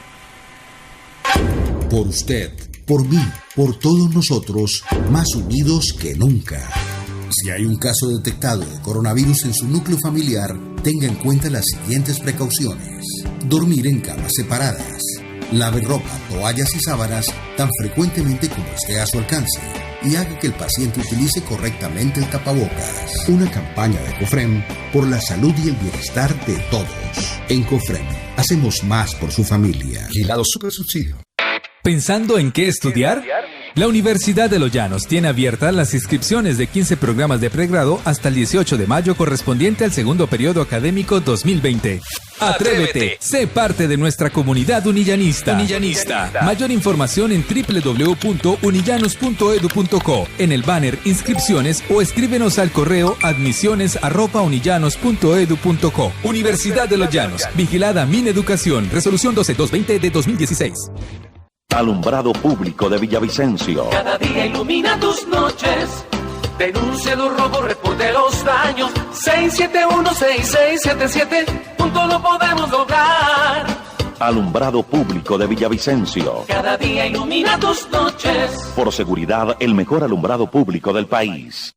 S8: Por usted, por mí, por todos nosotros, más unidos que nunca. Si hay un caso detectado de coronavirus en su núcleo familiar, tenga en cuenta las siguientes precauciones. Dormir en camas separadas. Lave ropa, toallas y sábanas tan frecuentemente como esté a su alcance. Y haga que el paciente utilice correctamente el tapabocas. Una campaña de COFREM por la salud y el bienestar de todos. En COFREM, hacemos más por su familia. Vigilado Supersubsidio.
S10: ¿Pensando en qué estudiar? La Universidad de Los Llanos tiene abiertas las inscripciones de 15 programas de pregrado hasta el 18 de mayo correspondiente al segundo periodo académico 2020. ¡Atrévete! Sé parte de nuestra comunidad unillanista. Mayor información en www.unillanos.edu.co, en el banner Inscripciones o escríbenos al correo admisiones@unillanos.edu.co. Universidad de Los Llanos. Vigilada Mineducación. Resolución 12220 de 2016.
S14: Alumbrado Público de Villavicencio.
S11: Cada día ilumina tus noches. Denuncia los robos, reporte los daños. 671-6677. Juntos lo podemos lograr.
S14: Alumbrado Público de Villavicencio.
S11: Cada día ilumina tus noches.
S14: Por seguridad, el mejor alumbrado público del país.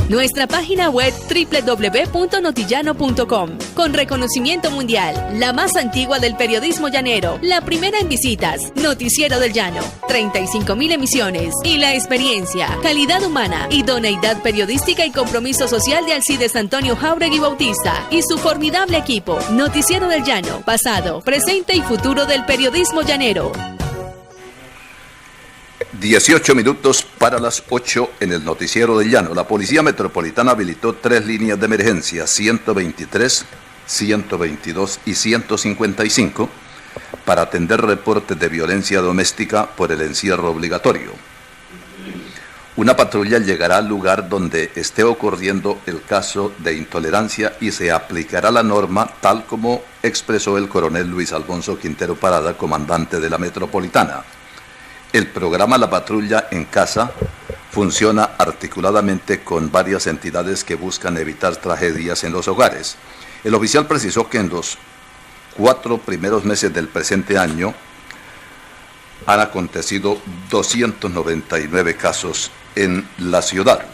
S4: Nuestra página web www.notillano.com, con reconocimiento mundial, la más antigua del periodismo llanero, la primera en visitas, Noticiero del Llano, 35.000 emisiones y la experiencia, calidad humana, idoneidad periodística y compromiso social de Alcides Antonio Jáuregui Bautista y su formidable equipo. Noticiero del Llano, pasado, presente y futuro del periodismo llanero.
S2: 18 minutos para las 8 en el Noticiero del Llano. La Policía Metropolitana habilitó 3 líneas de emergencia, 123, 122 y 155, para atender reportes de violencia doméstica por el encierro obligatorio. Una patrulla llegará al lugar donde esté ocurriendo el caso de intolerancia y se aplicará la norma tal como expresó el coronel Luis Alfonso Quintero Parada, comandante de la Metropolitana. El programa La Patrulla en Casa funciona articuladamente con varias entidades que buscan evitar tragedias en los hogares. El oficial precisó que en los 4 primeros meses del presente año han acontecido 299 casos en la ciudad.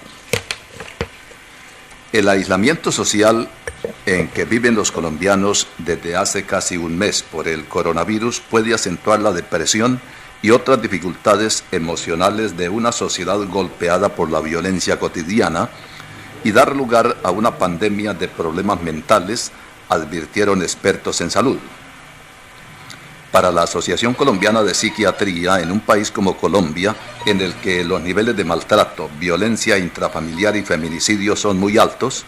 S2: El aislamiento social en que viven los colombianos desde hace casi un mes por el coronavirus puede acentuar la depresión y otras dificultades emocionales de una sociedad golpeada por la violencia cotidiana y dar lugar a una pandemia de problemas mentales, advirtieron expertos en salud. Para la Asociación Colombiana de Psiquiatría, en un país como Colombia, en el que los niveles de maltrato, violencia intrafamiliar y feminicidio son muy altos,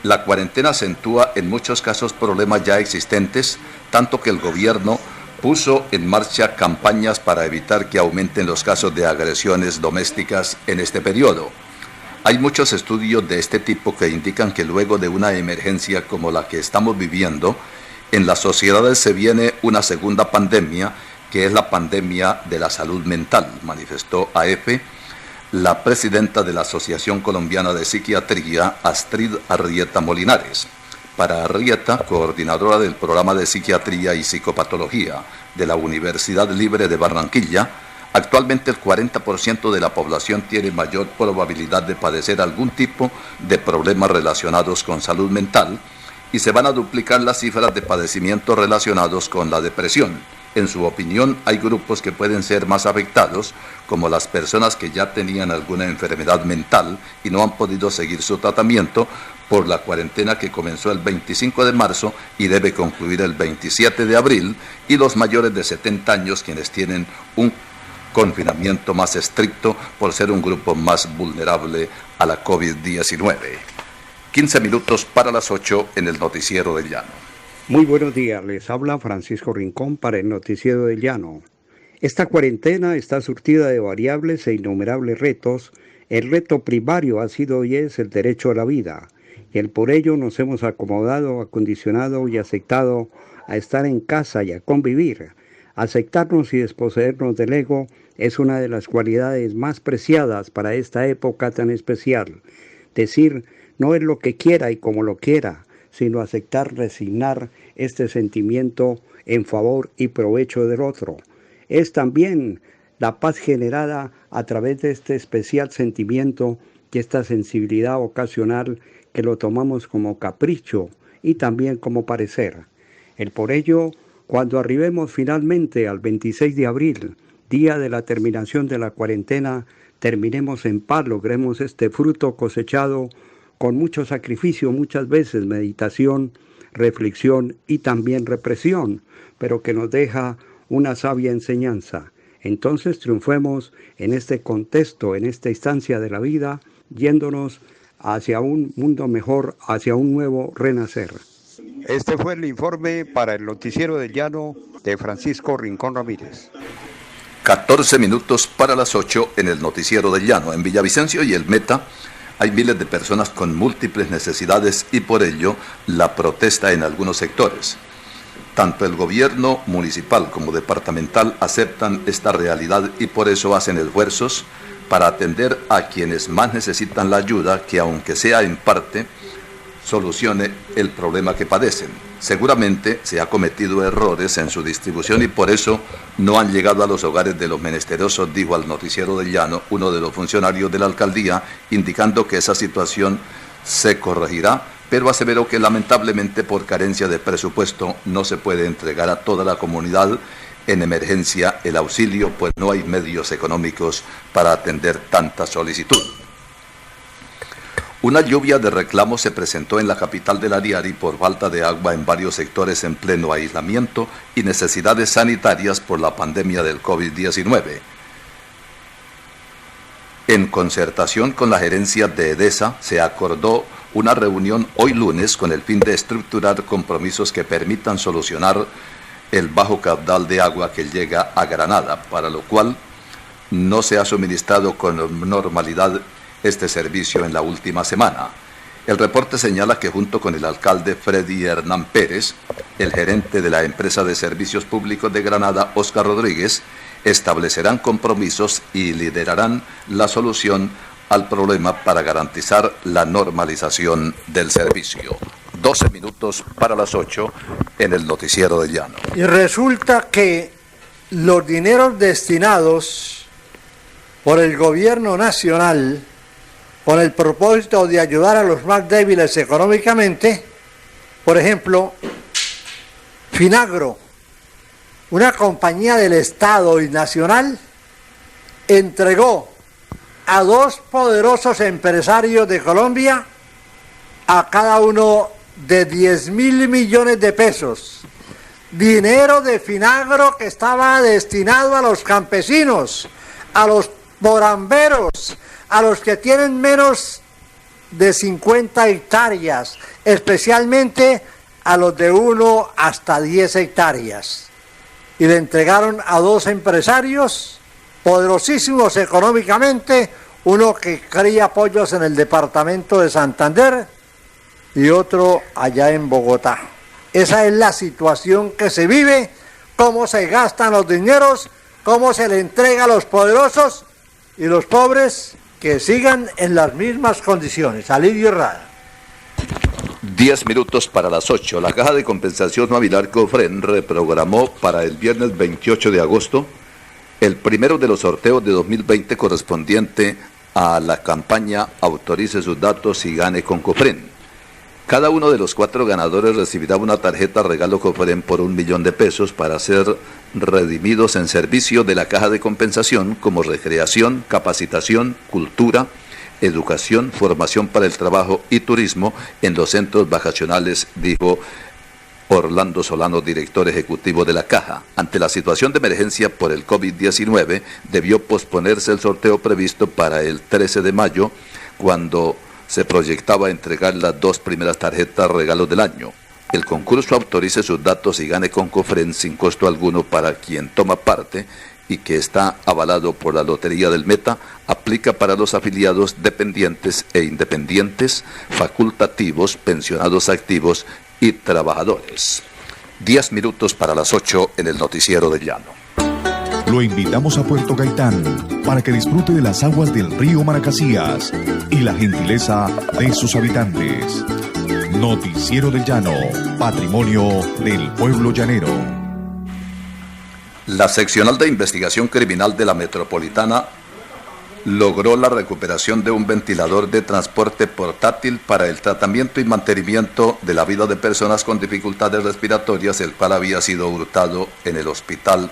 S2: la cuarentena acentúa en muchos casos problemas ya existentes, tanto que el gobierno puso en marcha campañas para evitar que aumenten los casos de agresiones domésticas en este periodo. Hay muchos estudios de este tipo que indican que luego de una emergencia como la que estamos viviendo, en las sociedades se viene una segunda pandemia, que es la pandemia de la salud mental, manifestó AF la presidenta de la Asociación Colombiana de Psiquiatría, Astrid Arrieta Molinares. Para Arrieta, coordinadora del programa de Psiquiatría y Psicopatología de la Universidad Libre de Barranquilla, actualmente el 40% de la población tiene mayor probabilidad de padecer algún tipo de problemas relacionados con salud mental y se van a duplicar las cifras de padecimientos relacionados con la depresión. En su opinión, hay grupos que pueden ser más afectados, como las personas que ya tenían alguna enfermedad mental y no han podido seguir su tratamiento por la cuarentena que comenzó el 25 de marzo y debe concluir el 27 de abril, y los mayores de 70 años quienes tienen un confinamiento más estricto por ser un grupo más vulnerable a la COVID-19. 15 minutos para las 8 en el Noticiero del Llano.
S15: Muy buenos días, les habla Francisco Rincón para el Noticiero del Llano. Esta cuarentena está surtida de variables e innumerables retos. El reto primario ha sido y es el derecho a la vida, y por ello nos hemos acomodado, acondicionado y aceptado a estar en casa y a convivir. Aceptarnos y desposeernos del ego es una de las cualidades más preciadas para esta época tan especial. Decir no es lo que quiera y como lo quiera, sino aceptar, resignar este sentimiento en favor y provecho del otro. Es también la paz generada a través de este especial sentimiento y esta sensibilidad ocasional que lo tomamos como capricho y también como parecer. Por ello, cuando arribemos finalmente al 26 de abril, día de la terminación de la cuarentena, terminemos en paz, logremos este fruto cosechado con mucho sacrificio, muchas veces meditación, reflexión y también represión, pero que nos deja una sabia enseñanza. Entonces triunfemos en este contexto, en esta instancia de la vida, yéndonos hacia un mundo mejor, hacia un nuevo renacer. Este fue el informe para el Noticiero del Llano de Francisco Rincón Ramírez.
S2: 14 minutos para las 8 en el Noticiero del Llano. En Villavicencio y el Meta hay miles de personas con múltiples necesidades y por ello la protesta en algunos sectores. Tanto el gobierno municipal como departamental aceptan esta realidad y por eso hacen esfuerzos para atender a quienes más necesitan la ayuda que, aunque sea en parte, solucione el problema que padecen. Seguramente se ha cometido errores en su distribución y por eso no han llegado a los hogares de los menesterosos, dijo al Noticiero del Llano uno de los funcionarios de la alcaldía, indicando que esa situación se corregirá, pero aseveró que lamentablemente por carencia de presupuesto no se puede entregar a toda la comunidad en emergencia el auxilio, pues no hay medios económicos para atender tanta solicitud. Una lluvia de reclamos se presentó en la capital del Ariari por falta de agua en varios sectores en pleno aislamiento y necesidades sanitarias por la pandemia del COVID-19. En concertación con la gerencia de EDESA, se acordó una reunión hoy lunes con el fin de estructurar compromisos que permitan solucionar el bajo caudal de agua que llega a Granada, para lo cual no se ha suministrado con normalidad este servicio en la última semana. El reporte señala que junto con el alcalde Freddy Hernán Pérez, el gerente de la empresa de servicios públicos de Granada, Óscar Rodríguez, establecerán compromisos y liderarán la solución al problema para garantizar la normalización del servicio. 12 minutos para las 8 en el Noticiero del Llano.
S6: Y resulta que los dineros destinados por el gobierno nacional con el propósito de ayudar a los más débiles económicamente, por ejemplo, Finagro, una compañía del Estado y nacional, entregó a dos poderosos empresarios de Colombia a cada uno de 10.000 millones de pesos. Dinero de Finagro que estaba destinado a los campesinos, a los moramberos, a los que tienen menos de 50 hectáreas, especialmente a los de 1 hasta 10 hectáreas. Y le entregaron a dos empresarios poderosísimos económicamente, uno que cría pollos en el departamento de Santander y otro allá en Bogotá. Esa es la situación que se vive, cómo se gastan los dineros, cómo se le entrega a los poderosos y los pobres que sigan en las mismas condiciones. Alidio Herrada.
S2: 10 minutos para las 8. La Caja de Compensación Navilar Cofren reprogramó para el viernes 28 de agosto el primero de los sorteos de 2020 correspondiente a la campaña Autorice sus datos y gane con Cofren. Cada uno de los 4 ganadores recibirá una tarjeta regalo Cofren por 1 millón de pesos para ser redimidos en servicio de la Caja de Compensación como recreación, capacitación, cultura, educación, formación para el trabajo y turismo en los centros vacacionales, dijo Orlando Solano, director ejecutivo de la Caja. Ante la situación de emergencia por el COVID-19, debió posponerse el sorteo previsto para el 13 de mayo, cuando se proyectaba entregar las 2 primeras tarjetas regalos del año. El concurso autorice sus datos y gane con Cofren sin costo alguno para quien toma parte y que está avalado por la Lotería del Meta. Aplica para los afiliados, dependientes e independientes, facultativos, pensionados activos y trabajadores. 10 minutos para las 8 en el Noticiero del Llano.
S16: Lo invitamos a Puerto Gaitán para que disfrute de las aguas del río Maracasías y la gentileza de sus habitantes. Noticiero del Llano, patrimonio del pueblo llanero.
S2: La Seccional de Investigación Criminal de la Metropolitana logró la recuperación de un ventilador de transporte portátil para el tratamiento y mantenimiento de la vida de personas con dificultades respiratorias, el cual había sido hurtado en el hospital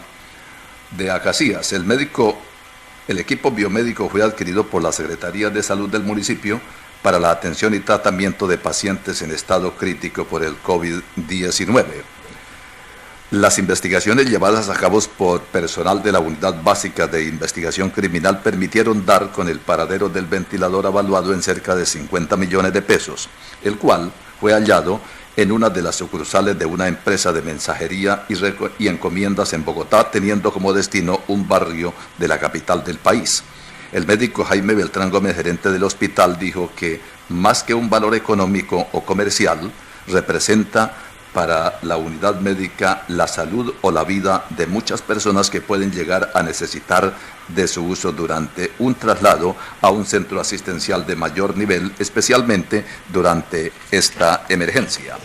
S2: de Acacías. El equipo biomédico fue adquirido por la Secretaría de Salud del municipio para la atención y tratamiento de pacientes en estado crítico por el COVID-19. Las investigaciones llevadas a cabo por personal de la Unidad Básica de Investigación Criminal permitieron dar con el paradero del ventilador evaluado en cerca de 50 millones de pesos, el cual fue hallado en una de las sucursales de una empresa de mensajería y encomiendas en Bogotá, teniendo como destino un barrio de la capital del país. El médico Jaime Beltrán Gómez, gerente del hospital, dijo que más que un valor económico o comercial, representa para la unidad médica la salud o la vida de muchas personas que pueden llegar a necesitar de su uso durante un traslado a un centro asistencial de mayor nivel, especialmente durante esta emergencia.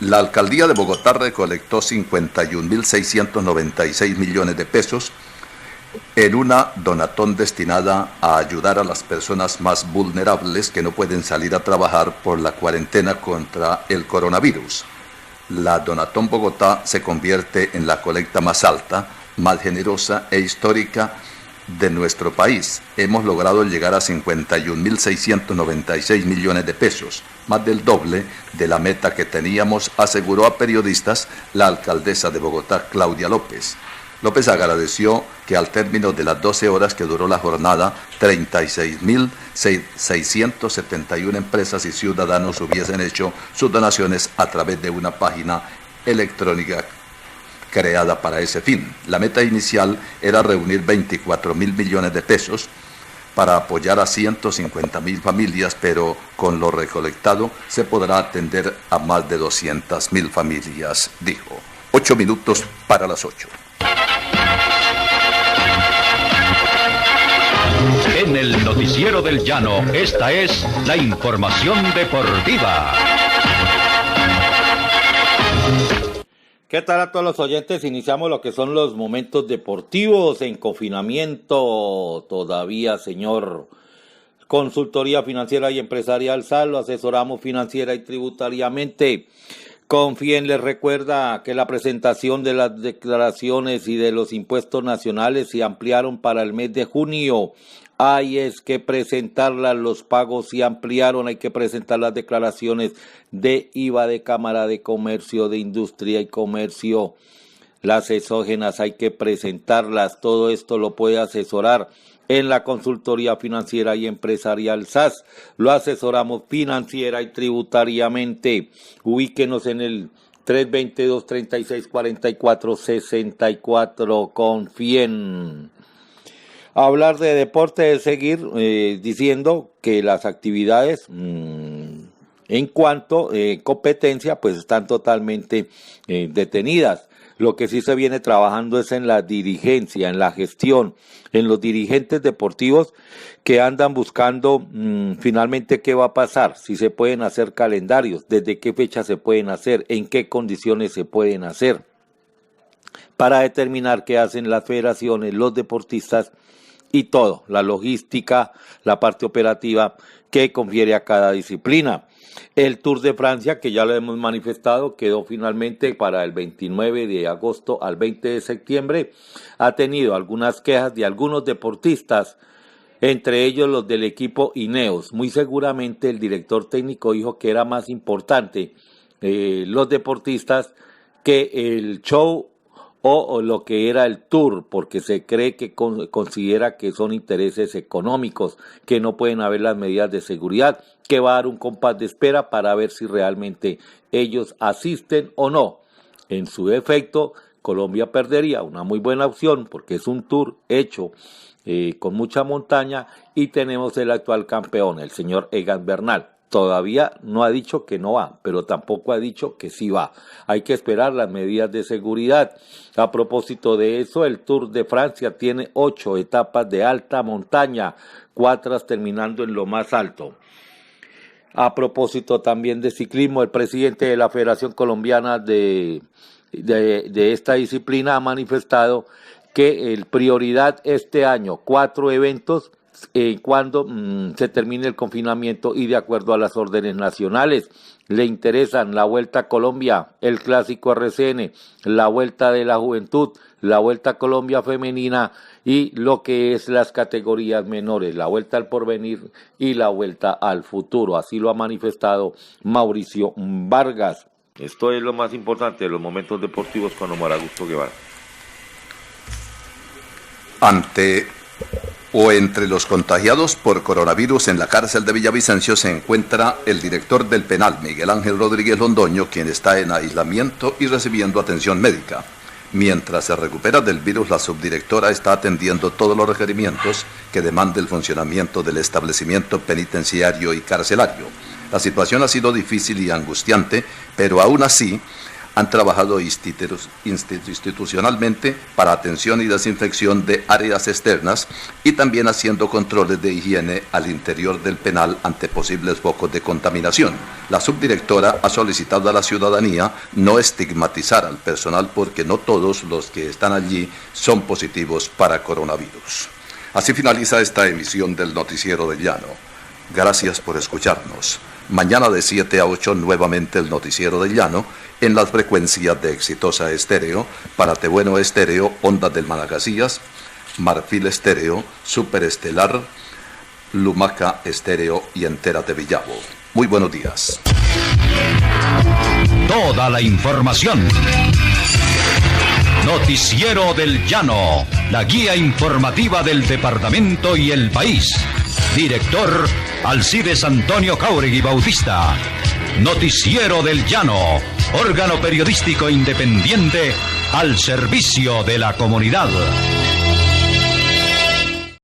S2: La alcaldía de Bogotá recolectó 51.696 millones de pesos en una donatón destinada a ayudar a las personas más vulnerables que no pueden salir a trabajar por la cuarentena contra el coronavirus. La Donatón Bogotá se convierte en la colecta más alta, más generosa e histórica de nuestro país. Hemos logrado llegar a 51.696 millones de pesos, más del doble de la meta que teníamos, aseguró a periodistas la alcaldesa de Bogotá, Claudia López. López agradeció que al término de las 12 horas que duró la jornada, 36.671 empresas y ciudadanos hubiesen hecho sus donaciones a través de una página electrónica creada para ese fin. La meta inicial era reunir 24.000 millones de pesos para apoyar a 150.000 familias, pero con lo recolectado se podrá atender a más de 200.000 familias, dijo. 8 minutos para las 8.
S1: En el Noticiero del Llano, esta es la información deportiva.
S17: ¿Qué tal a todos los oyentes? Iniciamos lo que son los momentos deportivos en confinamiento todavía, señor. Consultoría Financiera y Empresarial SAL, lo asesoramos financiera y tributariamente. Confíen, les recuerda que la presentación de las declaraciones y de los impuestos nacionales se ampliaron para el mes de junio. Hay que presentarlas, los pagos se ampliaron, hay que presentar las declaraciones de IVA, de Cámara de Comercio, de Industria y Comercio, las exógenas hay que presentarlas, todo esto lo puede asesorar en la Consultoría Financiera y Empresarial SAS, lo asesoramos financiera y tributariamente. Ubíquenos en el 322-3644-64, confíen. Hablar de deporte es seguir diciendo que las actividades en cuanto competencia pues están totalmente detenidas. Lo que sí se viene trabajando es en la dirigencia, en la gestión, en los dirigentes deportivos que andan buscando finalmente qué va a pasar, si se pueden hacer calendarios, desde qué fecha se pueden hacer, en qué condiciones se pueden hacer, para determinar qué hacen las federaciones, los deportistas y todo, la logística, la parte operativa que confiere a cada disciplina. El Tour de Francia, que ya lo hemos manifestado, quedó finalmente para el 29 de agosto al 20 de septiembre. Ha tenido algunas quejas de algunos deportistas, entre ellos los del equipo Ineos. Muy seguramente el director técnico dijo que era más importante los deportistas que el show o lo que era el tour, porque se cree que considera que son intereses económicos, que no pueden haber las medidas de seguridad, que va a dar un compás de espera para ver si realmente ellos asisten o no. En su defecto, Colombia perdería una muy buena opción porque es un tour hecho con mucha montaña y tenemos el actual campeón, el señor Egan Bernal. Todavía no ha dicho que no va, pero tampoco ha dicho que sí va. Hay que esperar las medidas de seguridad. A propósito de eso, el Tour de Francia tiene 8 etapas de alta montaña, 4 terminando en lo más alto. A propósito también de ciclismo, el presidente de la Federación Colombiana de esta disciplina ha manifestado que el prioridad este año, 4 eventos, cuando se termine el confinamiento y de acuerdo a las órdenes nacionales. Le interesan la Vuelta a Colombia, el Clásico RCN, la Vuelta de la Juventud, la Vuelta a Colombia Femenina y lo que es las categorías menores, la Vuelta al Porvenir y la Vuelta al Futuro. Así lo ha manifestado Mauricio Vargas. Esto es lo más importante de los momentos deportivos con Omar Augusto Guevara.
S2: Entre los contagiados por coronavirus en la cárcel de Villavicencio se encuentra el director del penal, Miguel Ángel Rodríguez Londoño, quien está en aislamiento y recibiendo atención médica. Mientras se recupera del virus, la subdirectora está atendiendo todos los requerimientos que demanda el funcionamiento del establecimiento penitenciario y carcelario. La situación ha sido difícil y angustiante, pero aún así han trabajado institucionalmente para atención y desinfección de áreas externas y también haciendo controles de higiene al interior del penal ante posibles focos de contaminación. La subdirectora ha solicitado a la ciudadanía no estigmatizar al personal porque no todos los que están allí son positivos para coronavirus. Así finaliza esta emisión del Noticiero del Llano. Gracias por escucharnos. Mañana de 7 a 8 nuevamente el Noticiero del Llano en las frecuencias de Exitosa Estéreo, Paratebueno Estéreo, Ondas del Manacasías, Marfil Estéreo, Superestelar, Lumaca Estéreo y Entérate Villavo. Muy buenos días.
S1: Toda la información. Noticiero del Llano, la guía informativa del departamento y el país. Director Alcides Antonio Cáuregui Bautista. Noticiero del Llano, órgano periodístico independiente al servicio de la comunidad.